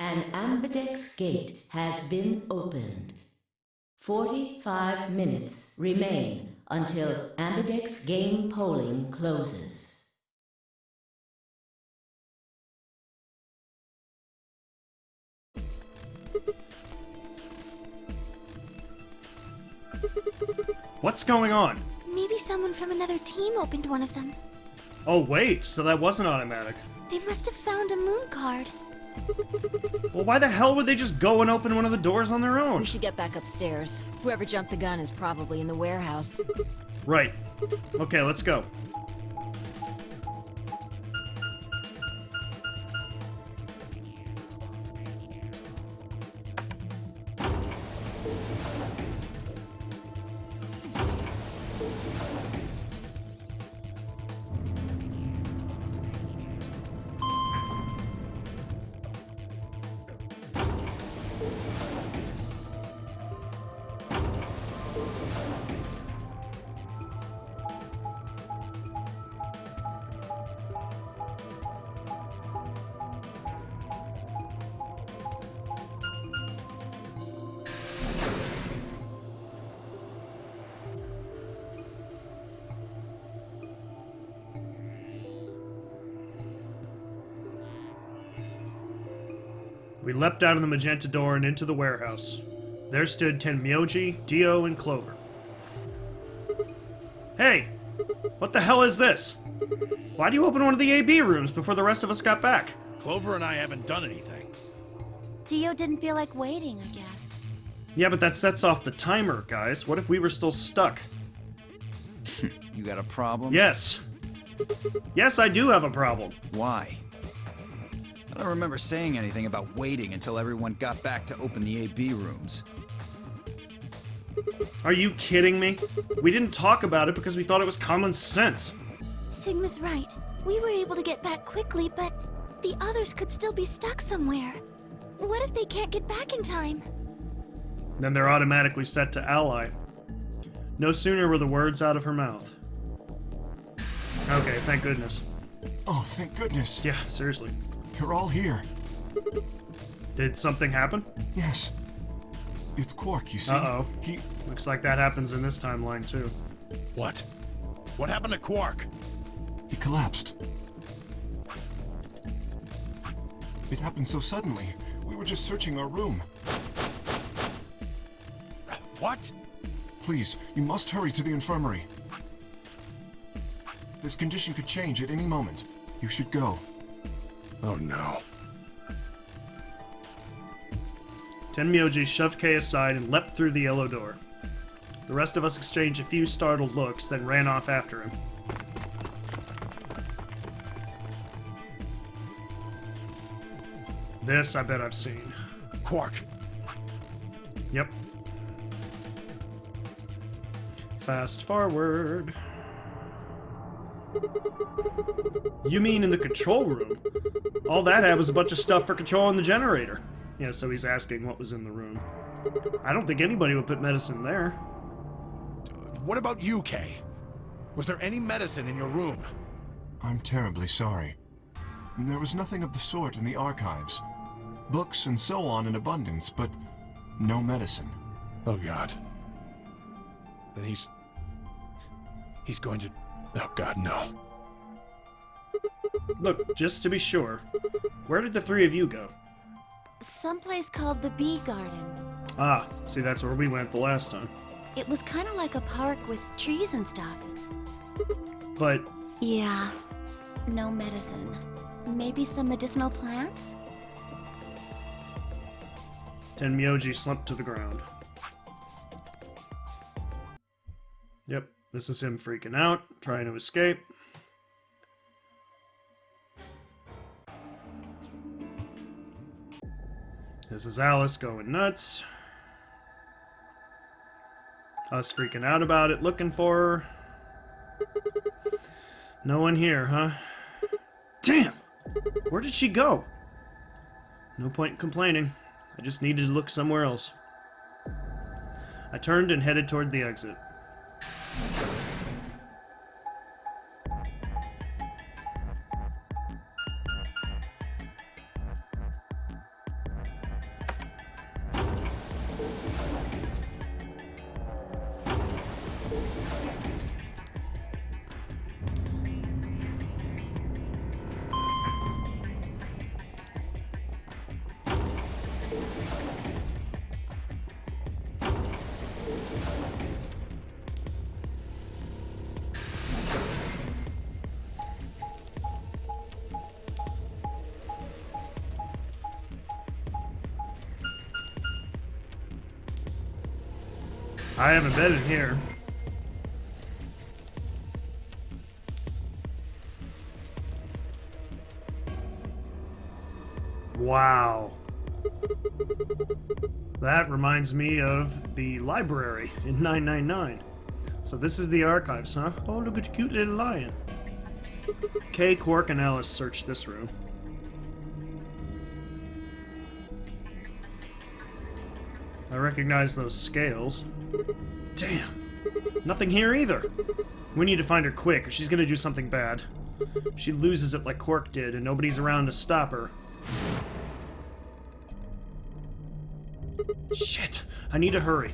An ambidex gate has been opened. 45 minutes remain until ambidex game polling closes. What's going on? Maybe someone from another team opened one of them. Oh wait, so that wasn't automatic. They must have found a moon card. Well, why the hell would they just go and open one of the doors on their own? We should get back upstairs. Whoever jumped the gun is probably in the warehouse. Right. Okay, let's go. We leapt out of the magenta door and into the warehouse. There stood Tenmyoji, Dio, and Clover. Hey! What the hell is this? Why do you open one of the AB rooms before the rest of us got back? Clover and I haven't done anything. Dio didn't feel like waiting, I guess. Yeah, but that sets off the timer, guys. What if we were still stuck? You got a problem? Yes. Yes, I do have a problem. Why? I don't remember saying anything about waiting until everyone got back to open the AB rooms. Are you kidding me? We didn't talk about it because we thought it was common sense. Sigma's right. We were able to get back quickly, but the others could still be stuck somewhere. What if they can't get back in time? Then they're automatically set to ally. No sooner were the words out of her mouth. Okay, thank goodness. Oh, thank goodness. Yeah, seriously. You're all here. Did something happen? Yes. It's Quark, you see? Uh-oh. He... Looks like that happens in this timeline, too. What? What happened to Quark? he collapsed. It happened so suddenly. We were just searching our room. What? Please, you must hurry to the infirmary. This condition could change at any moment. You should go. Oh no. Tenmyoji shoved Kei aside and leapt through the yellow door. The rest of us exchanged a few startled looks, then ran off after him. This I bet I've seen. Quark. Yep. Fast forward. You mean in the control room? All that had was a bunch of stuff for controlling the generator. Yeah, so he's asking what was in the room. I don't think anybody would put medicine there. What about you, Kay? Was there any medicine in your room? I'm terribly sorry. There was nothing of the sort in the archives. Books and so on in abundance, but no medicine. Oh God. Then he's going to... Oh God, no. Look, just to be sure, where did the three of you go? Someplace called the Bee Garden. Ah, see, that's where we went the last time. It was kind of like a park with trees and stuff. But Yeah, no medicine. Maybe some medicinal plants? Tenmyoji slumped to the ground. Yep, this is him freaking out, trying to escape. This is Alice going nuts. Us freaking out about it, looking for her. No one here, huh? Damn! Where did she go? No point in complaining. I just needed to look somewhere else. I turned and headed toward the exit. I haven't been in here. Wow. That reminds me of the library in 999. So this is the archives, huh? Oh, look at the cute little lion. Kay, Quark, and Alice searched this room. I recognize those scales. Damn. Nothing here either. We need to find her quick, or she's gonna do something bad. If she loses it like Quark did, and nobody's around to stop her. Shit! I need to hurry.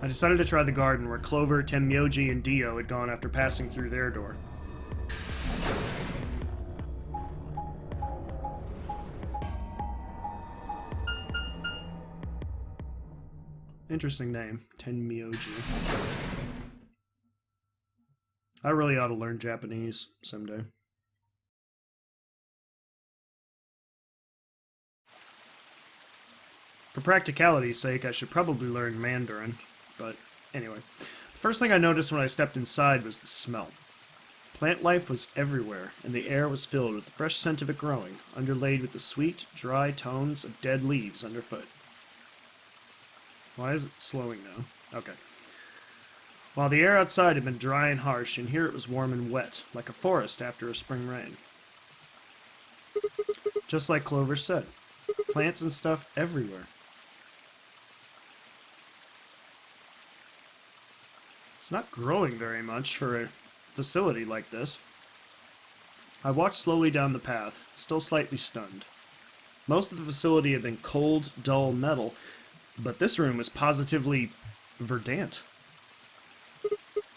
I decided to try the garden where Clover, Tenmyoji, and Dio had gone after passing through their door. Interesting name, Tenmyoji. I really ought to learn Japanese someday. For practicality's sake, I should probably learn Mandarin, but anyway. The first thing I noticed when I stepped inside was the smell. Plant life was everywhere, and the air was filled with the fresh scent of it growing, underlaid with the sweet, dry tones of dead leaves underfoot. Why is it slowing now? Okay. While the air outside had been dry and harsh, in here it was warm and wet, like a forest after a spring rain. Just like Clover said, plants and stuff everywhere. It's not growing very much for a facility like this. I walked slowly down the path, still slightly stunned. Most of the facility had been cold, dull metal, but this room was positively verdant.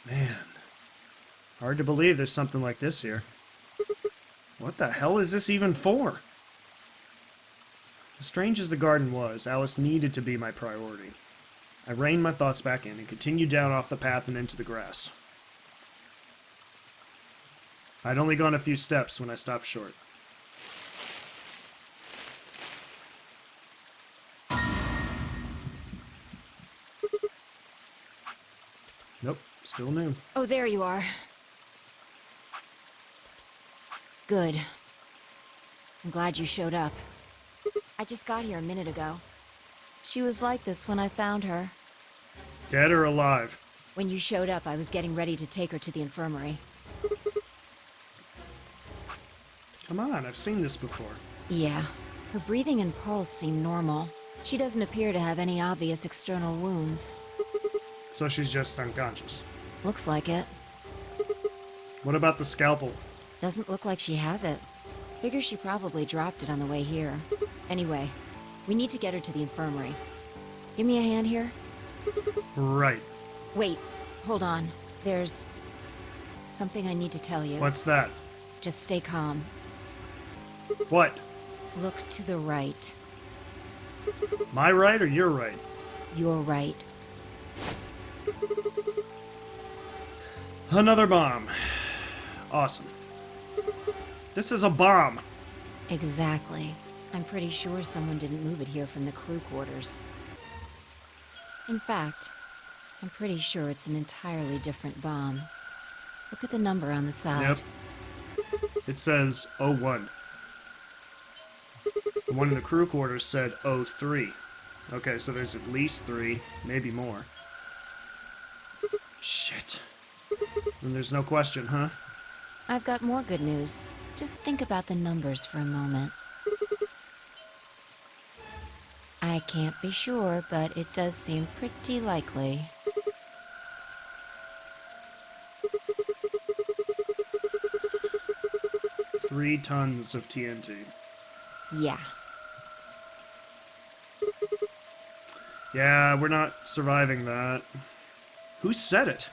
Man, hard to believe there's something like this here. What the hell is this even for? As strange as the garden was, Alice needed to be my priority. I reined my thoughts back in and continued down off the path and into the grass. I'd only gone a few steps when I stopped short. Nope, still new. Oh, there you are. Good. I'm glad you showed up. I just got here a minute ago. She was like this when I found her. Dead or alive? When you showed up, I was getting ready to take her to the infirmary. Come on, I've seen this before. Yeah. Her breathing and pulse seem normal. She doesn't appear to have any obvious external wounds. So she's just unconscious. Looks like it. What about the scalpel? Doesn't look like she has it. Figure she probably dropped it on the way here. Anyway, we need to get her to the infirmary. Give me a hand here? Right. Wait, hold on. There's something I need to tell you. What's that? Just stay calm. What? Look to the right. My right or your right? Your right. Another bomb. Awesome. This is a bomb. Exactly. I'm pretty sure someone didn't move it here from the crew quarters. In fact, I'm pretty sure it's an entirely different bomb. Look at the number on the side. Yep. It says 01. The one in the crew quarters said 03. Okay, so there's at least 3, maybe more. Shit. And there's no question, huh? I've got more good news. Just think about the numbers for a moment. I can't be sure, but it does seem pretty likely. Three tons of TNT. Yeah. Yeah, we're not surviving that. Who said it?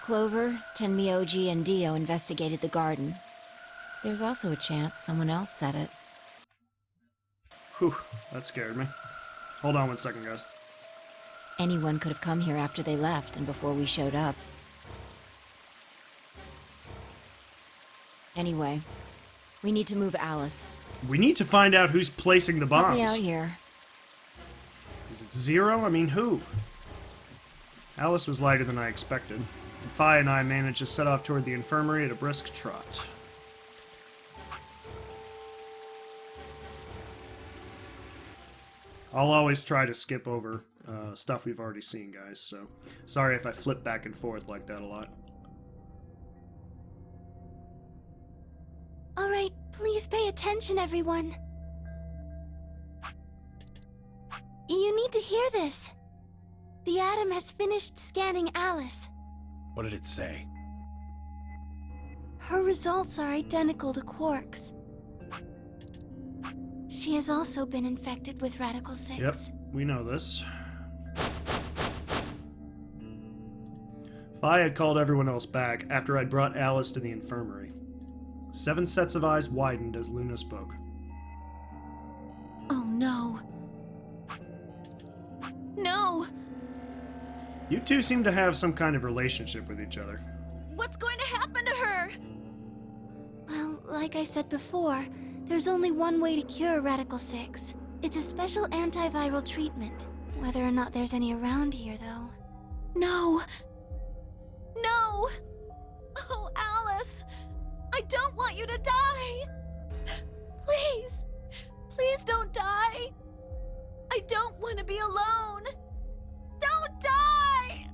Clover, Tenmyoji, and Dio investigated the garden. There's also a chance someone else said it. Whew, that scared me. Hold on one second, guys. Anyone could have come here after they left and before we showed up. Anyway, we need to move Alice. We need to find out who's placing the Help me out bombs. here. Is it Zero? I mean, who? Alice was lighter than I expected, and Phi and I managed to set off toward the infirmary at a brisk trot. I'll always try to skip over stuff we've already seen, guys, so sorry if I flip back and forth like that a lot. Alright, please pay attention, everyone. You need to hear this. The Atom has finished scanning Alice. What did it say? Her results are identical to Quark's. She has also been infected with Radical 6. Yep, we know this. Phi had called everyone else back after I'd brought Alice to the infirmary. 7 sets of eyes widened as Luna spoke. Oh no. No! You two seem to have some kind of relationship with each other. What's going to happen to her? Well, like I said before, there's only one way to cure Radical 6. It's a special antiviral treatment. Whether or not there's any around here, though. No! No! Oh, Alice! I don't want you to die! Please! Please don't die! I don't want to be alone! Don't die!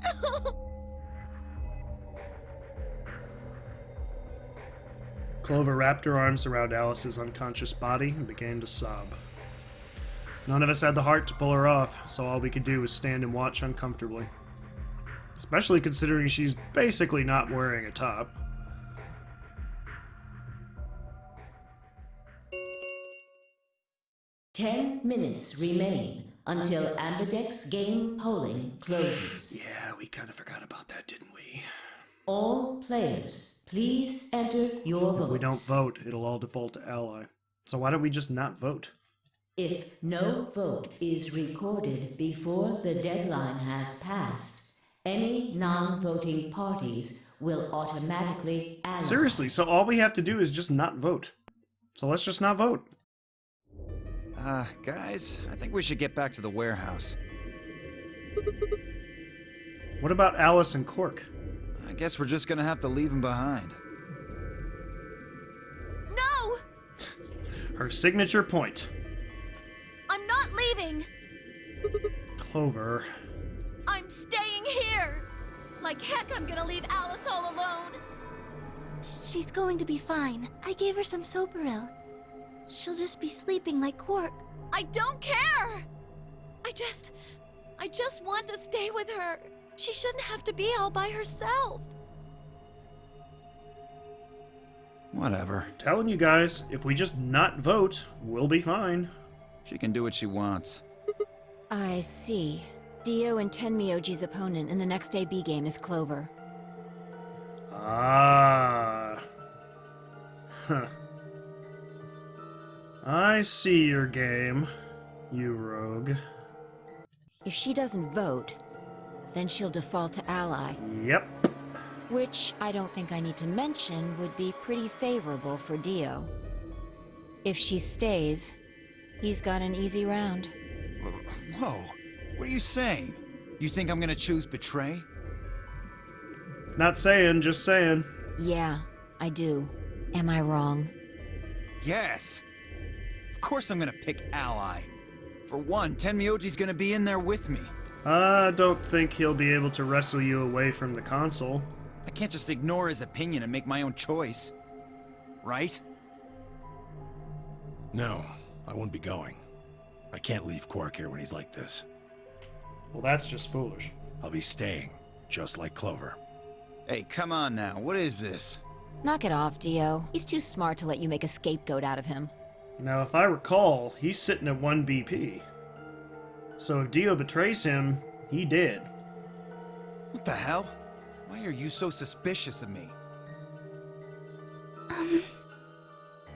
Clover wrapped her arms around Alice's unconscious body and began to sob. None of us had the heart to pull her off, so all we could do was stand and watch uncomfortably. Especially considering she's basically not wearing a top. Ten minutes remain until Ambidex game polling closes. Yeah, we kind of forgot about that, didn't we? All players, please enter your votes. If we don't vote, it'll all default to Ally. So why don't we just not vote? If no vote is recorded before the deadline has passed, any non-voting parties will automatically ally. Seriously, so all we have to do is just not vote. So let's just not vote. Guys, I think we should get back to the warehouse. What about Alice and Quark? I guess we're just gonna have to leave them behind. No! Her signature point. I'm not leaving! Clover. I'm staying here! Like heck, I'm gonna leave Alice all alone! She's going to be fine. I gave her some Soparil. She'll just be sleeping like Quark. I don't care! I just want to stay with her. She shouldn't have to be all by herself. Whatever. Telling you guys, if we just not vote, we'll be fine. She can do what she wants. I see. Dio and Tenmyoji's opponent in the next AB game is Clover. Ah. Huh. I see your game, you rogue. If she doesn't vote, then she'll default to ally, Yep. which I don't think I need to mention would be pretty favorable for Dio. If she stays, he's got an easy round. Whoa, what are you saying? You think I'm gonna choose Betray? Not saying, just saying. Yeah, I do. Am I wrong? Yes! Of course I'm gonna pick Ally. For one, Tenmyoji's gonna be in there with me. I don't think he'll be able to wrestle you away from the console. I can't just ignore his opinion and make my own choice. Right? No, I won't be going. I can't leave Quark here when he's like this. Well, that's just foolish. I'll be staying, just like Clover. Hey, come on now, what is this? Knock it off, Dio. He's too smart to let you make a scapegoat out of him. Now, if I recall, he's sitting at 1 BP. So if Dio betrays him, he did. What the hell? Why are you so suspicious of me?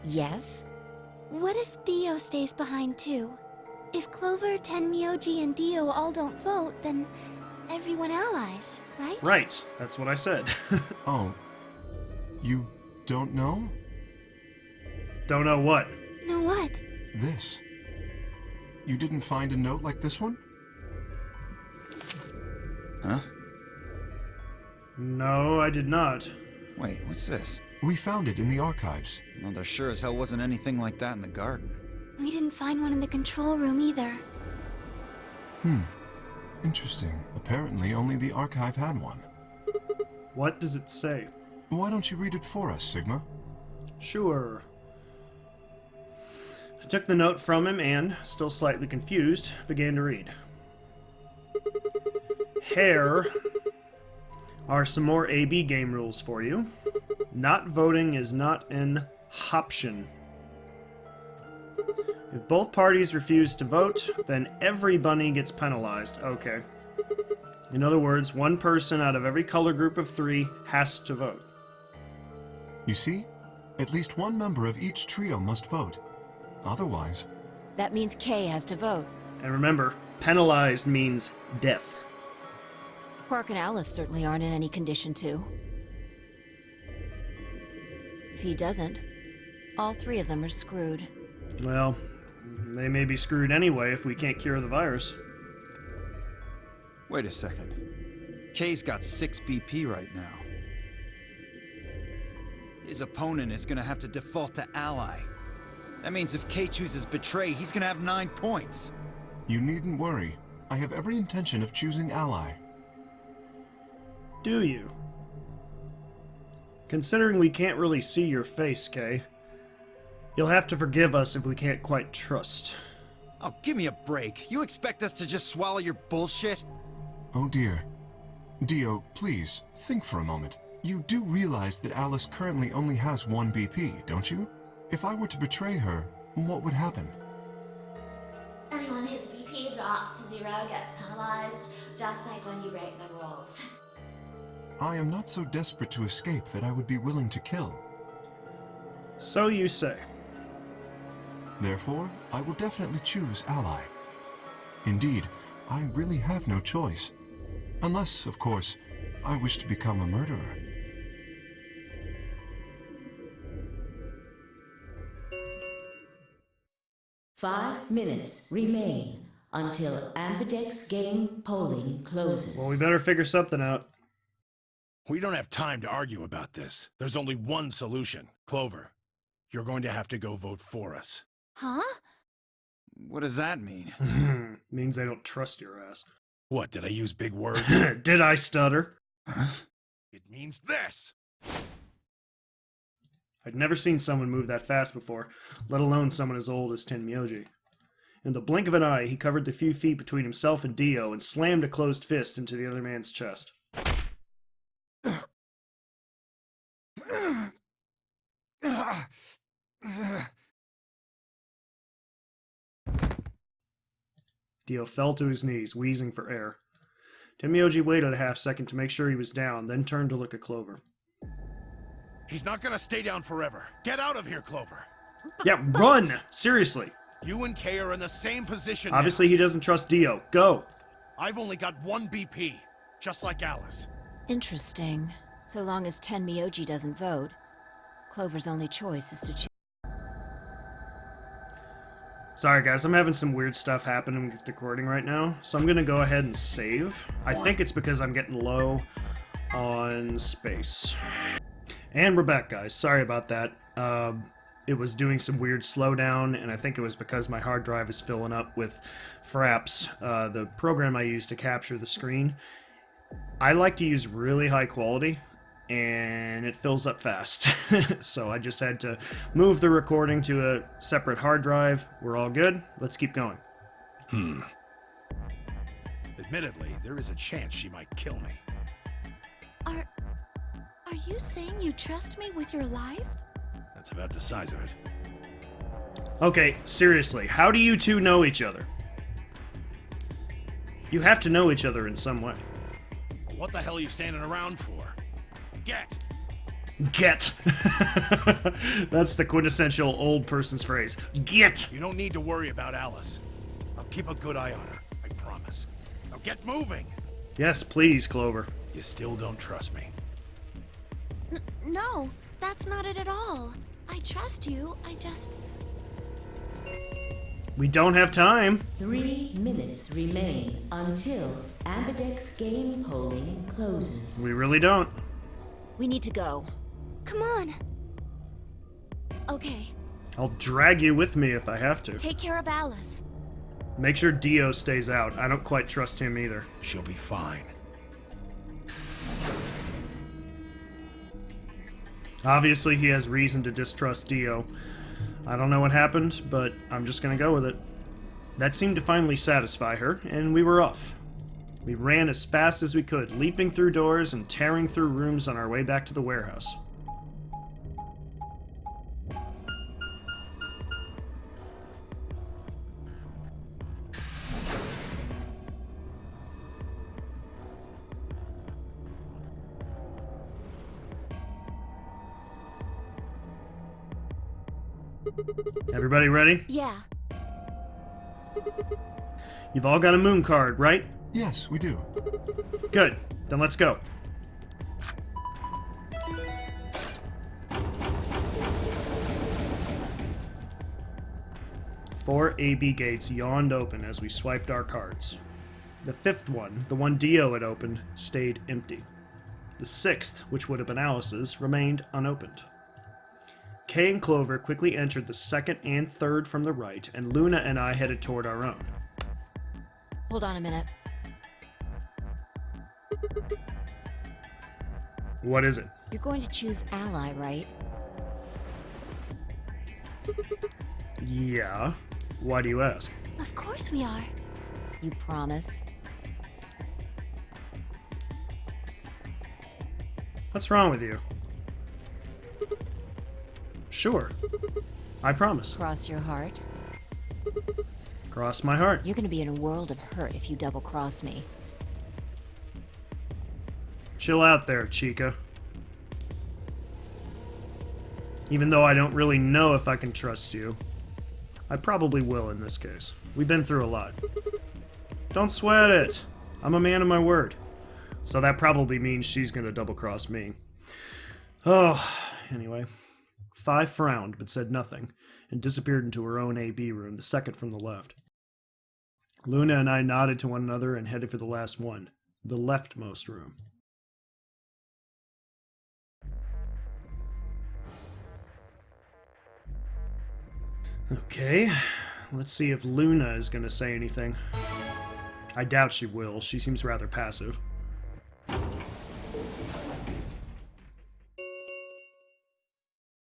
Yes? What if Dio stays behind too? If Clover, Tenmyoji, and Dio all don't vote, then everyone allies, right? Right, that's what I said. Oh, you don't know? Don't know what. Know what? This. You didn't find a note like this one? Huh? No, I did not. Wait, what's this? We found it in the archives. Well, there sure as hell wasn't anything like that in the garden. We didn't find one in the control room either. Interesting. Apparently, only the archive had one. What does it say? Why don't you read it for us, Sigma? Sure. I took the note from him and, still slightly confused, began to read. Here are some more AB game rules for you. Not voting is not an option. If both parties refuse to vote, then every bunny gets penalized. Okay. In other words, one person out of every color group of 3 has to vote. You see? At least one member of each trio must vote. Otherwise... That means Kay has to vote. And remember, penalized means death. Quark and Alice certainly aren't in any condition to. If he doesn't, all 3 of them are screwed. Well, they may be screwed anyway if we can't cure the virus. Wait a second. Kay's got 6 BP right now. His opponent is gonna have to default to ally. That means if Kay chooses betray, he's gonna have 9 points. You needn't worry. I have every intention of choosing ally. Do you? Considering we can't really see your face, Kay, you'll have to forgive us if we can't quite trust. Oh, give me a break. You expect us to just swallow your bullshit? Oh dear. Dio, please, think for a moment. You do realize that Alice currently only has 1 BP, don't you? If I were to betray her, what would happen? Anyone whose BP drops to 0 gets penalized, just like when you break the rules. I am not so desperate to escape that I would be willing to kill. So you say. Therefore, I will definitely choose ally. Indeed, I really have no choice. Unless, of course, I wish to become a murderer. Five minutes remain until Ambidex game polling closes. Well, we better figure something out. We don't have time to argue about this. There's only one solution. Clover, you're going to have to go vote for us. Huh? What does that mean? Means I don't trust your ass. What, did I use big words? Did I stutter? It means this! I'd never seen someone move that fast before, let alone someone as old as Tenmyoji. In the blink of an eye, he covered the few feet between himself and Dio and slammed a closed fist into the other man's chest. Dio fell to his knees, wheezing for air. Tenmyoji waited a half-second to make sure he was down, then turned to look at Clover. He's not gonna stay down forever. Get out of here, Clover. Yeah, run! Seriously! You and Kay are in the same position Obviously he doesn't trust Dio. Go! now. I've only got 1 BP, just like Alice. Interesting. So long as Tenmyoji doesn't vote, Clover's only choice is to choose. Sorry guys, I'm having some weird stuff happening with the recording right now, so I'm gonna go ahead and save. I think it's because I'm getting low on space. And we're back, guys. Sorry about that. It was doing some weird slowdown, and I think it was because my hard drive is filling up with Fraps, the program I use to capture the screen. I like to use really high quality, and it fills up fast. So I just had to move the recording to a separate hard drive. We're all good. Let's keep going. Admittedly, there is a chance she might kill me. Are you saying you trust me with your life? That's about the size of it. Okay, seriously, how do you two know each other? You have to know each other in some way. What the hell are you standing around for? Get! Get! That's the quintessential old person's phrase. Get! You don't need to worry about Alice. I'll keep a good eye on her, I promise. Now get moving! Yes, please, Clover. You still don't trust me. No, that's not it at all. I trust you, I just... We don't have time. 3 minutes remain until Ambidex game polling closes. We really don't. We need to go. Come on. Okay, I'll drag you with me if I have to. take care of Alice. Make sure Dio stays out. I don't quite trust him either. She'll be fine. Obviously, he has reason to distrust Dio. I don't know what happened, but I'm just gonna go with it. That seemed to finally satisfy her, and we were off. We ran as fast as we could, leaping through doors and tearing through rooms on our way back to the warehouse. Everybody ready? Yeah. You've all got a moon card, right? Yes, we do. Good. Then let's go. Four AB gates yawned open as we swiped our cards. The fifth one, the one Dio had opened, stayed empty. The sixth, which would have been Alice's, remained unopened. Kay and Clover quickly entered the second and third from the right, and Luna and I headed toward our own. Hold on a minute. What is it? You're going to choose Ally, right? Yeah. Why do you ask? Of course we are. You promise? What's wrong with you? Sure. I promise. Cross your heart? Cross my heart. You're gonna be in a world of hurt if you double-cross me. Chill out there, Chica. Even though I don't really know if I can trust you, I probably will in this case. We've been through a lot. Don't sweat it. I'm a man of my word. So that probably means she's gonna double-cross me. Oh, anyway. Fi frowned, but said nothing, and disappeared into her own AB room, the second from the left. Luna and I nodded to one another and headed for the last one, the leftmost room. Okay, let's see if Luna is going to say anything. I doubt she will. She seems rather passive.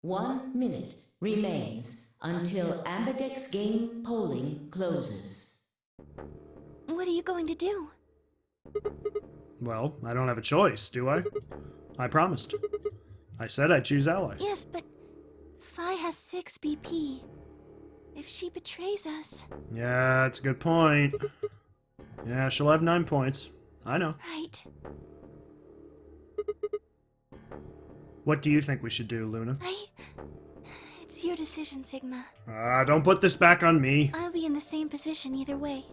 One minute remains until Ambidex game polling closes. What are you going to do? Well, I don't have a choice, do I? I promised. I said I'd choose Ally. Yes, but Fi has 6 BP. If she betrays us... Yeah, that's a good point. Yeah, she'll have 9 points. I know. Right. What do you think we should do, Luna? It's your decision, Sigma. Don't put this back on me. I'll be in the same position either way.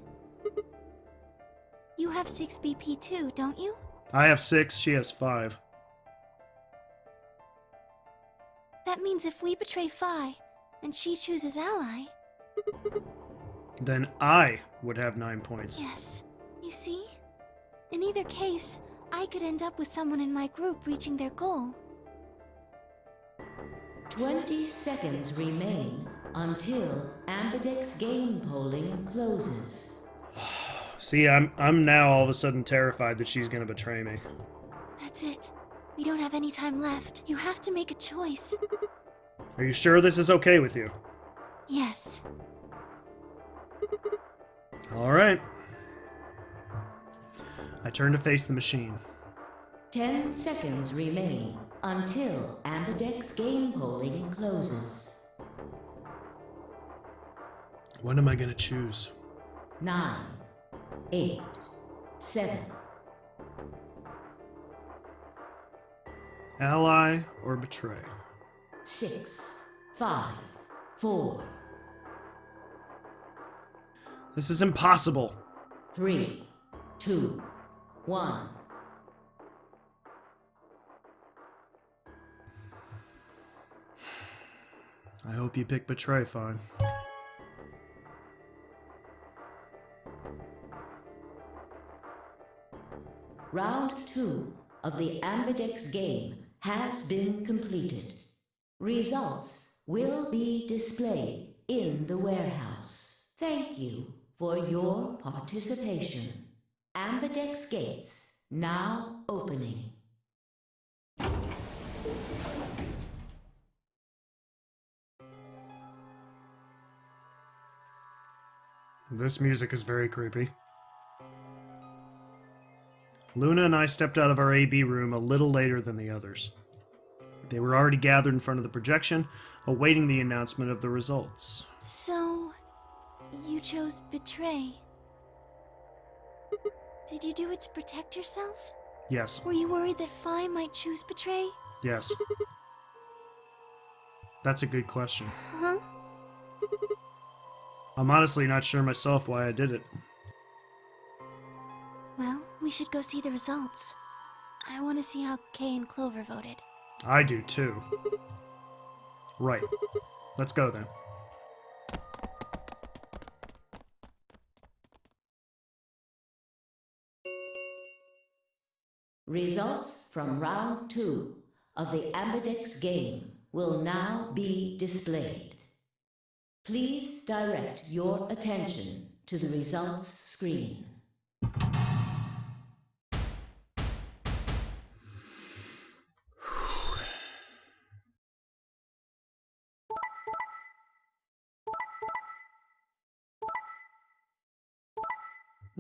You have 6 BP too, don't you? I have 6, she has 5. That means if we betray Fi, and she chooses Ally... Then I would have 9 points. Yes. You see? In either case, I could end up with someone in my group reaching their goal. 20 seconds remain until Ambidex game polling closes. See, I'm now all of a sudden terrified that she's gonna betray me. That's it. We don't have any time left. You have to make a choice. Are you sure this is okay with you? Yes. Alright. I turn to face the machine. 10 seconds remain until Ambidex game polling closes. What am I gonna choose? 9, 8, 7. Ally or betray? 6, 5, 4, This is impossible. 3, 2, 1. I hope you pick betray, fine. Round 2 of the Ambidex game has been completed. Results will be displayed in the warehouse. Thank you for your participation. Ambidex gates now opening. This music is very creepy. Luna and I stepped out of our AB room a little later than the others. They were already gathered in front of the projection, awaiting the announcement of the results. So, you chose Betray. Did you do it to protect yourself? Yes. Were you worried that Phi might choose Betray? Yes. That's a good question. Huh? I'm honestly not sure myself why I did it. Well, we should go see the results. I want to see how Kay and Clover voted. I do too. Right. Let's go then. Results from round 2 of the Ambidex game will now be displayed. Please direct your attention to the results screen.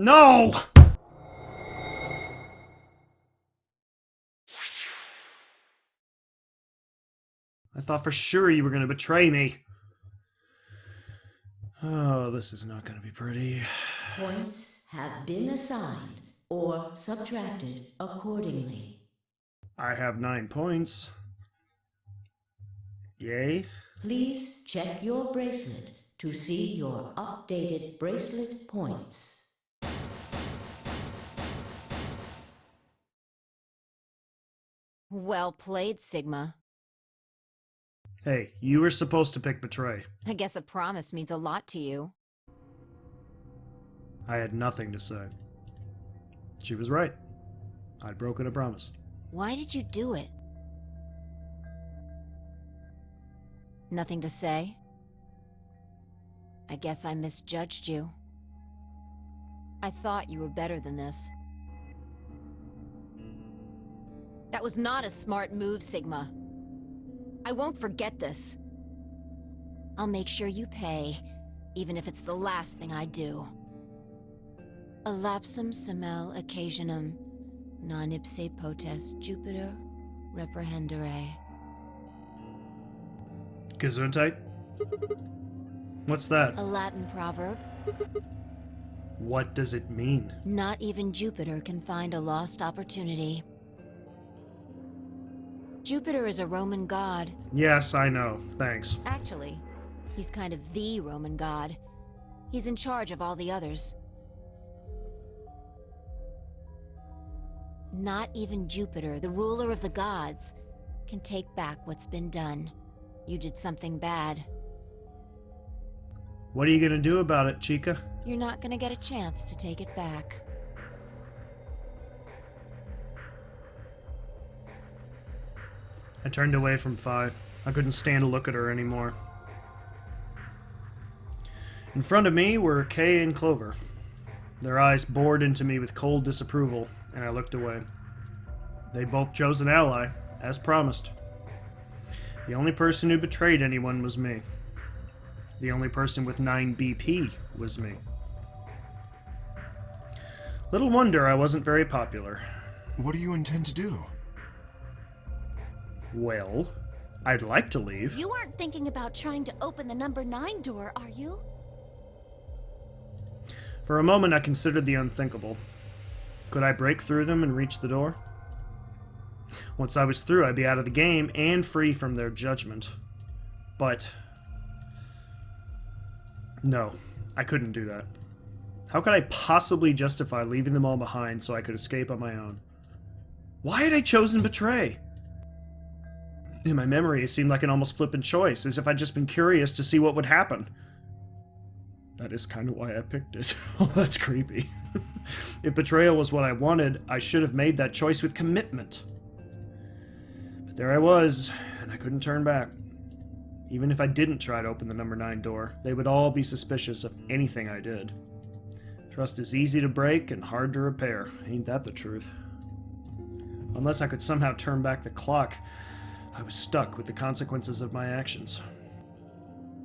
No! I thought for sure you were going to betray me. Oh, this is not going to be pretty. Points have been assigned or subtracted accordingly. I have 9 points. Yay. Please check your bracelet to see your updated bracelet points. Well played, Sigma. Hey, you were supposed to pick Betray. I guess a promise means a lot to you. I had nothing to say. She was right. I'd broken a promise. Why did you do it? Nothing to say? I guess I misjudged you. I thought you were better than this. That was not a smart move, Sigma. I won't forget this. I'll make sure you pay, even if it's the last thing I do. Elapsum semel occasionum, non ipse potest Jupiter reprehendere. Gesundheit? What's that? A Latin proverb. What does it mean? Not even Jupiter can find a lost opportunity. Jupiter is a Roman god. Yes, I know. Thanks. Actually, he's kind of the Roman god. He's in charge of all the others. Not even Jupiter, the ruler of the gods, can take back what's been done. You did something bad. What are you gonna do about it, Chica? You're not gonna get a chance to take it back. I turned away from Phi. I couldn't stand to look at her anymore. In front of me were Kay and Clover. Their eyes bored into me with cold disapproval, and I looked away. They'd both chose an ally, as promised. The only person who betrayed anyone was me. The only person with 9 BP was me. Little wonder I wasn't very popular. What do you intend to do? Well, I'd like to leave. You aren't thinking about trying to open the number 9 door, are you? For a moment, I considered the unthinkable. Could I break through them and reach the door? Once I was through, I'd be out of the game and free from their judgment. But no, I couldn't do that. How could I possibly justify leaving them all behind so I could escape on my own? Why had I chosen Betray? In my memory, it seemed like an almost flippant choice, as if I'd just been curious to see what would happen. That is kind of why I picked it. Oh, that's creepy. If betrayal was what I wanted, I should have made that choice with commitment. But there I was, and I couldn't turn back. Even if I didn't try to open the number 9 door, they would all be suspicious of anything I did. Trust is easy to break and hard to repair. Ain't that the truth? Unless I could somehow turn back the clock, I was stuck with the consequences of my actions.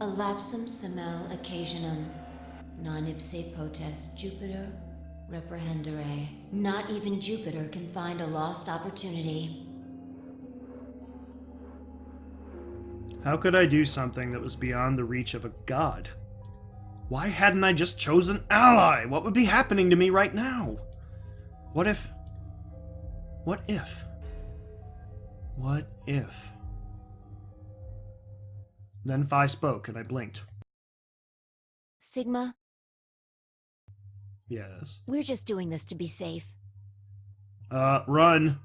A lapsum semel occasionum, non ipse potest Jupiter reprehendere. Not even Jupiter can find a lost opportunity. How could I do something that was beyond the reach of a god? Why hadn't I just chosen ally? What would be happening to me right now? What if... What if? What if? Then Phi spoke, and I blinked. Sigma, Yes. we're just doing this to be safe. Run.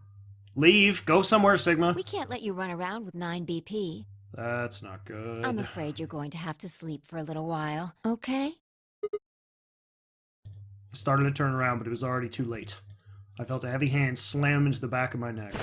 Leave. Go somewhere, Sigma. We can't let you run around with 9 BP. That's not good. I'm afraid you're going to have to sleep for a little while, okay? I started to turn around, but it was already too late. I felt a heavy hand slam into the back of my neck.